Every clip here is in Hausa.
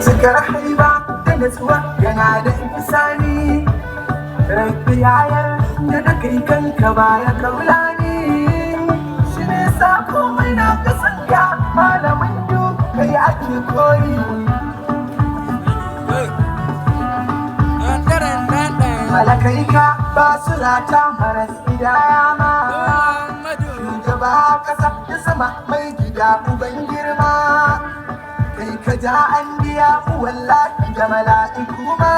cikar haiba da natsuwa yana da insani rabbi yayar da kai kanka baya kaulani shi ne sa komai na kasanka malamin duk kai ake koyi malakai ka ba su rata maras idaya ma shugaba kasa da sama mai gida uban girma kai ka ja an biya wallahi da mala'iku ma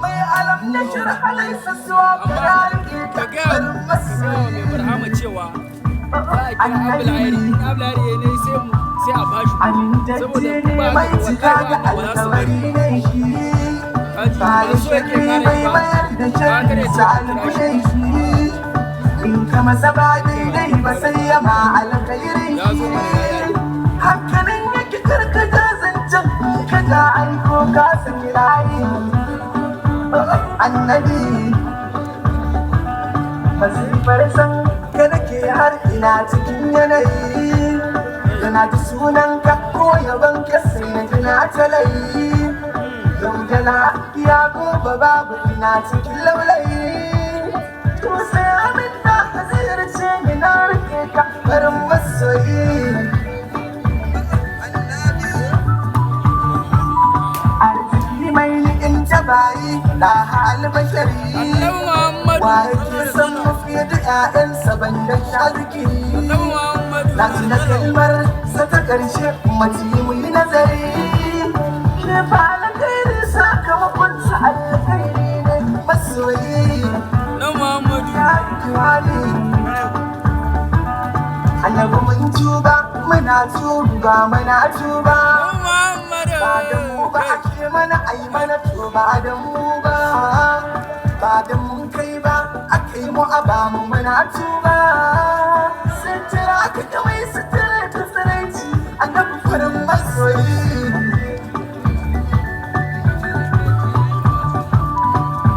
mai alam na shirha laisa suwa kana rike ka bar masoyi barhama cewa za a kira abulari ne sai a bashi saboda ba mai cika da alkawari ne shi ba ya shirri bai bayar da shirri sa'alkushe shi in ka masa ba daidai ba sai ya ma alkhairin shi hakanan yake karkata zancen kada aiko ka saki layi annabi masifar san ka nake har ina cikin yanayi yana ji sunanka ko yaban ka sai na tuna talayi yau da lafiya gobe babu ina cikin laulayi to sai amin da ka ziyarce ni na rike ka farin masoyi arziki mai ni'in tabayi da hal bashari wa yake son mafi da 'ya'yansa ban da shaziki na tuna kalmar sa ta ƙarshe mace mu yi nazari shefa alkhairi sakamakon sa alkhairi ne masoyi ya kiwani annabi mun tuba muna tuba ba da mu ba ake mana ai mana to ba da mu ba da mun kai ba akai mu a ba mu muna tuba sutura ka ta mai sutura ta saraici annabi farin masoyi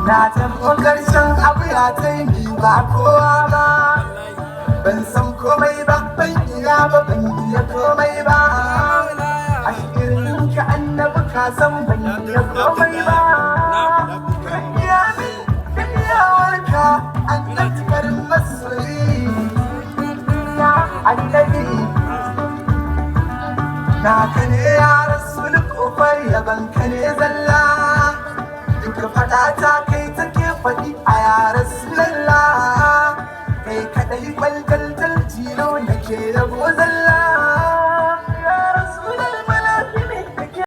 na tafi karshen abu ya taimi ba kowa ba ban san komai ba ban iya ba ban iya komai ba a shirin ka annabi ka san ban iya komai ba kan iya min da iyawarka annabi farin masoyi ya annabi na ka ne yara